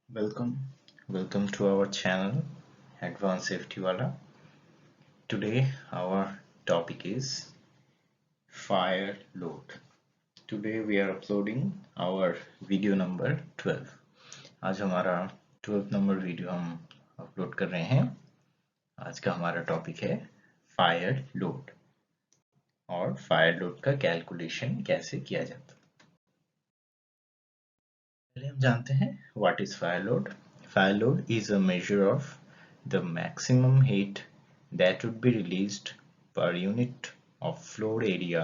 Welcome to our channel, Advanced Safety Wala. Today, our topic is fire load. Today, we are uploading our video number 12. आज हमारा 12th number video हम upload कर रहे हैं. आज का हमारा टॉपिक है फायर लोड और फायर लोड का कैलकुलेशन कैसे किया जाता है. पहले हम जानते हैं what is fire load. Fire load is a measure of the maximum heat that would be released per unit of floor area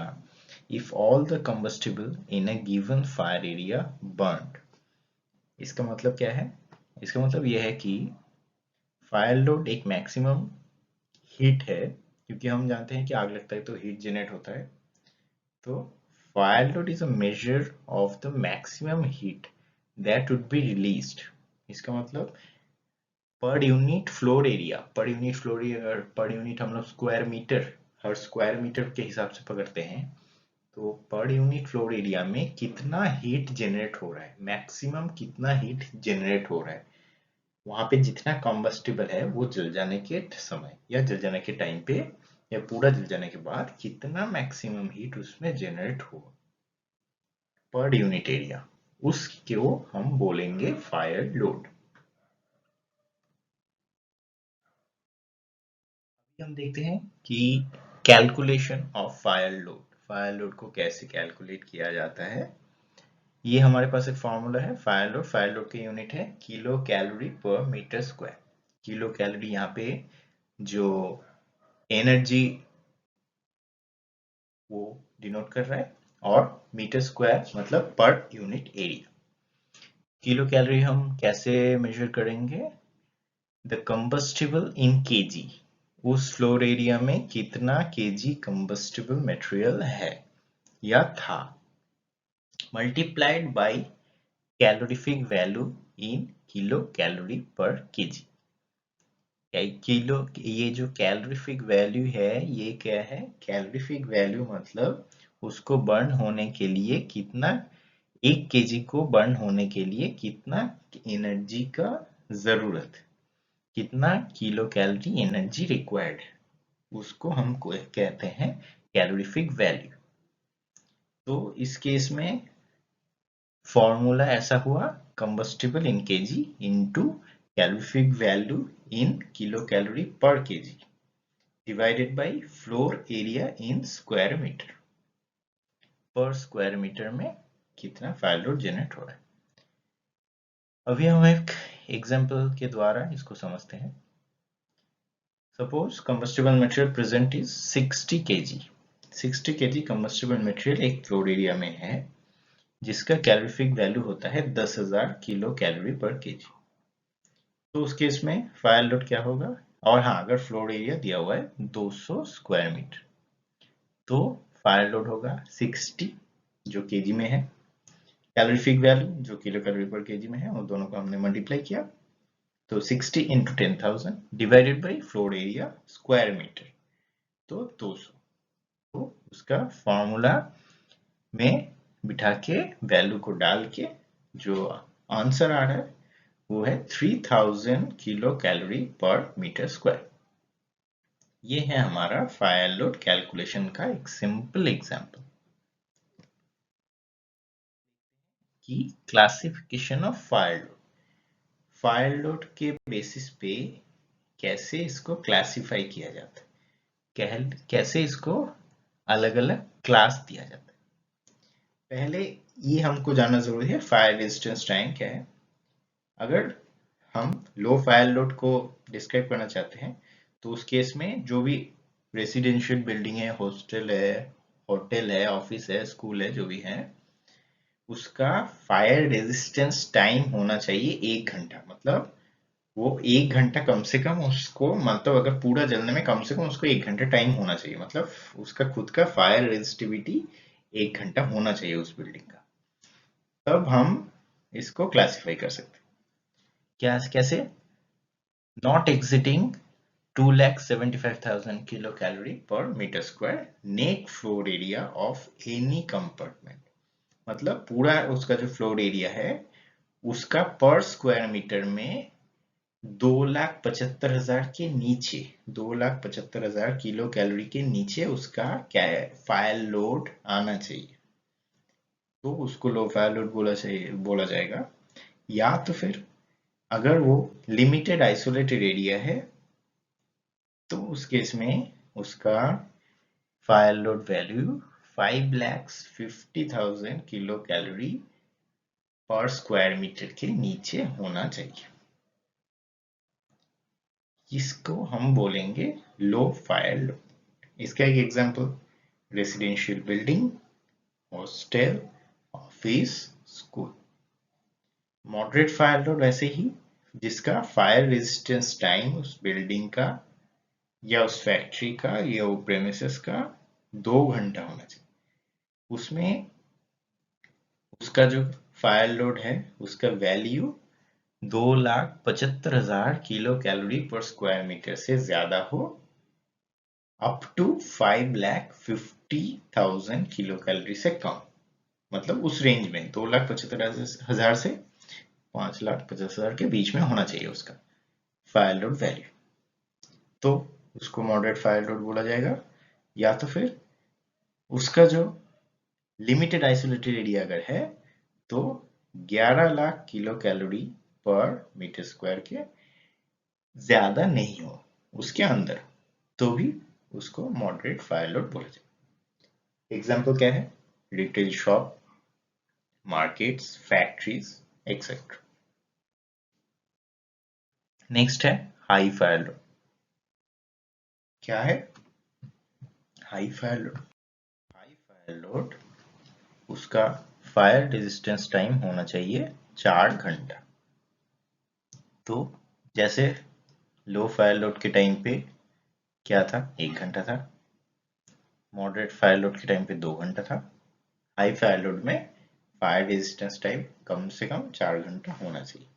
if all the combustible in a given fire area burned. इसका मतलब क्या है? इसका मतलब यह है कि fire load एक मैक्सिमम हीट है, क्योंकि हम जानते हैं कि आग लगता है तो हीट जनरेट होता है. तो fire load is a measure of the maximum heat that would be released. इसका मतलब per unit floor area, per unit हम लोग स्क्वायर मीटर, हर स्क्वायर मीटर के हिसाब से पकड़ते हैं. तो पर यूनिट फ्लोर एरिया में कितना हीट जनरेट हो रहा है, मैक्सिमम कितना हीट जनरेट हो रहा है, वहां पे जितना कॉम्बस्टिबल है वो जल जाने के समय या जल जाने के टाइम पे या पूरा जल जाने के बाद कितना मैक्सिमम हीट उसमें जनरेट हो पर यूनिट एरिया, उसको हम बोलेंगे फायर लोड. हम देखते हैं कि कैलकुलेशन ऑफ फायर लोड को कैसे कैलकुलेट किया जाता है. ये हमारे पास एक फॉर्मूला है. फायर लोड की यूनिट है kilo calorie per metre square. Kilo calorie यहाँ पे जो एनर्जी वो डिनोट कर रहा है और मीटर स्क्वायर मतलब per unit area. Kilo calorie हम कैसे मेजर करेंगे? द कंबस्टिबल इन केजी, उस फ्लोर एरिया में कितना केजी कंबस्टिबल मटेरियल है या था, multiplied by calorific value in kilo calorie per KG. Kilo, ये जो कैलोरीफिक वैल्यू है ये क्या है? कैलोरीफिक वैल्यू मतलब उसको बर्न होने के लिए कितना, एक केजी को बर्न होने के लिए कितना एनर्जी का जरूरत, कितना किलो कैलोरी एनर्जी रिक्वायर्ड है, उसको हम कहते हैं कैलोरीफिक वैल्यू. तो इस केस में फॉर्मूला ऐसा हुआ, combustible in KG into calorific value in kilo calorie per KG divided by floor area in square metre. Per square metre में कितना फायर लोड जनरेट हो रहा है. अभी हम एक एग्जांपल के द्वारा इसको समझते हैं. Suppose combustible material present is 60 kg. 60 kg combustible material एक फ्लोर एरिया में है जिसका कैलोरीफिक वैल्यू होता है 10,000 किलो कैलोरी पर केजी. तो उस केस में फायर लोड क्या होगा? और हाँ, अगर फ्लोर एरिया दिया हुआ है 200 स्क्वायर मीटर तो फायर लोड होगा 60 जो केजी में है, कैलोरीफिक वैल्यू जो किलो कैलोरी पर केजी में है, और दोनों को हमने मल्टीप्लाई किया तो 60 into 10,000 divided by floor area square metre तो 200. तो उसका फॉर्मूला में बिठा के वैल्यू को डाल के जो आंसर आ रहा है वो है 3000 kilo calorie per metre square. ये है हमारा फायर लोड कैलकुलेशन का एक सिंपल एग्जांपल. की classification of fire load. Fire load के बेसिस पे कैसे इसको क्लासिफाई किया जाता है, कैसे इसको अलग अलग क्लास दिया जाता है. पहले ये हमको जानना जरूरी है फायर रेजिस्टेंस टाइम क्या है. अगर हम लो फायर लोड को डिस्क्राइब करना चाहते हैं तो उस केस में जो भी रेसिडेंशियल बिल्डिंग है, हॉस्टल है, होटल है, ऑफिस है, स्कूल है, जो भी है, उसका फायर रेजिस्टेंस टाइम होना चाहिए 1 घंटा. मतलब वो 1 घंटा कम से कम उसको, मतलब अगर पूरा जलने में कम से कम उसको 1 घंटा टाइम होना चाहिए, मतलब उसका खुद का फायर रेजिस्टिविटी 1 घंटा होना चाहिए उस बिल्डिंग का. तब हम इसको क्लासिफाई कर सकते हैं. क्या कैसे? Not exciting 2,75,000 kilo calorie per metre square net floor area of any compartment. मतलब पूरा उसका जो फ्लोर एरिया है उसका पर स्क्वायर मीटर में 2,75,000 के नीचे 2,75,000 किलो कैलोरी के नीचे उसका क्या है फायर लोड आना चाहिए, तो उसको लो फायर लोड बोला जाएगा। या तो फिर अगर वो लिमिटेड आइसोलेटेड एरिया है तो उस केस में उसका fire load value 5,50,000 kilo calorie पर स्क्वायर मीटर के नीचे होना चाहिए। इसको हम बोलेंगे लो फायर लोड। इसका एक example residential building, hostel, office, school. Moderate fire load वैसे ही जिसका फायर रेजिस्टेंस टाइम उस बिल्डिंग का या उस फैक्ट्री का या वो प्रेमिसेस का 2 घंटा होना चाहिए। उसमें उसका जो फायर लोड है उसका वैल्यू 2,75,000 किलो कैलोरी पर स्क्वायर मीटर से ज्यादा हो, अप टू 5,50,000 किलो कैलोरी से कम, मतलब उस रेंज में 2,75,000 से 5,50,000 के बीच में होना चाहिए उसका फायर लोड वैल्यू, तो उसको मॉडरेट फायर लोड बोला जाएगा। या तो फिर उसका जो लिमिटेड आइसोलेटेड एरिया अगर है तो 11 lakh kilo calorie per metre square के ज्यादा नहीं हो, उसके अंदर, तो भी उसको मॉडरेट फायर लोड बोला जाए। एग्जाम्पल क्या है, retail shop, markets, factories etcetera. Next है हाई फायर लोड। क्या है high fire load? High fire load उसका फायर रेजिस्टेंस टाइम होना चाहिए 4 घंटा। तो जैसे लो फायर लोड के टाइम पे क्या था, 1 घंटा था। मॉडरेट फायर लोड के टाइम पे 2 घंटा था। हाई फायर लोड में फायर रेजिस्टेंस टाइम कम से कम 4 घंटा होना चाहिए।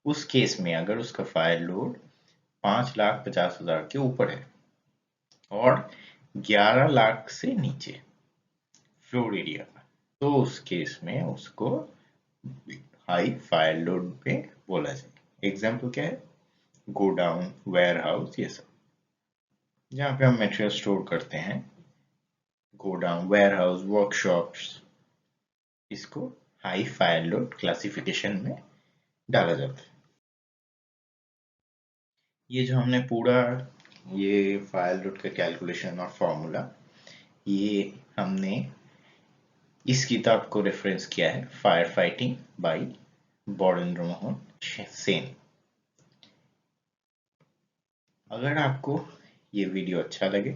उस केस में अगर उसका फायर लोड 5,50,000 के ऊपर है और 11 लाख से नीचे फ्लोर एरिया का, तो उस केस में उसको हाई फायर लोड पे बोला जाए। एग्जाम्पल क्या है, गोडाउन, वेयर हाउस, ये सब जहाँ पे हम मटेरियल स्टोर करते हैं, गोडाउन, वेयर हाउस, वर्कशॉप्स, इसको हाई फायर लोड क्लासिफिकेशन में डाला जाता है। ये जो हमने पूरा ये फायर लोड का कैलकुलेशन और फॉर्मूला ये हमने इस किताब को रेफरेंस किया है, fire fighting by Borendra Mohan Sen. अगर आपको ये वीडियो अच्छा लगे,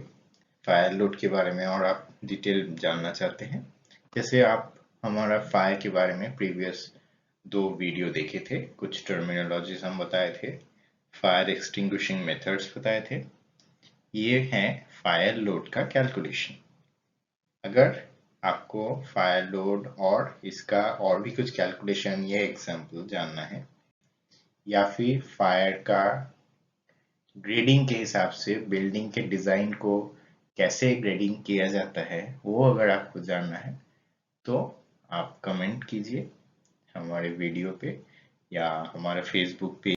फायर लोड के बारे में और आप डिटेल जानना चाहते हैं, जैसे आप हमारा फायर के बारे में प्रीवियस 2 वीडियो देखे थे, कुछ टर्मिनोलॉजीज हम बताए थे, फायर एक्सटिंग्विशिंग मेथड्स बताए थे, ये है फायर लोड का कैलकुलेशन। अगर आपको फायर लोड और इसका और भी कुछ कैलकुलेशन या एग्जांपल जानना है, या फिर फायर का ग्रेडिंग के हिसाब से बिल्डिंग के डिजाइन को कैसे ग्रेडिंग किया जाता है, वो अगर आपको जानना है तो आप कमेंट कीजिए हमारे वीडियो पे या हमारे फेसबुक पे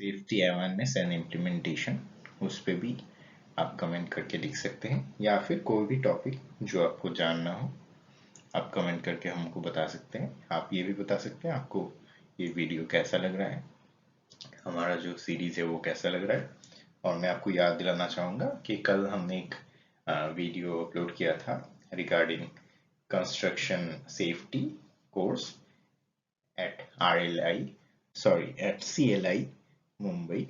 सेफ्टी अवेयरनेस एंड इम्प्लीमेंटेशन, उस पे भी आप कमेंट करके लिख सकते हैं, या फिर कोई भी टॉपिक जो आपको जानना हो आप कमेंट करके हमको बता सकते हैं। आप ये भी बता सकते हैं आपको ये वीडियो कैसा लग रहा है, हमारा जो सीरीज है वो कैसा लग रहा है। और मैं आपको याद दिलाना चाहूँगा कि कल हमने एक वीडियो अपलोड किया था regarding construction safety course eight CLI Mumbai.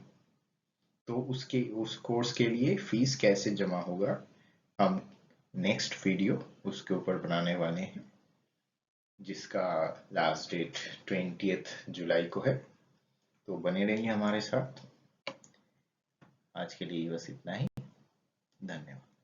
तो उस कोर्स के लिए फीस कैसे जमा होगा हम नेक्स्ट वीडियो उसके ऊपर बनाने वाले हैं, जिसका लास्ट डेट 20 जुलाई को है। तो बने रहिए हमारे साथ। आज के लिए बस इतना ही, धन्यवाद।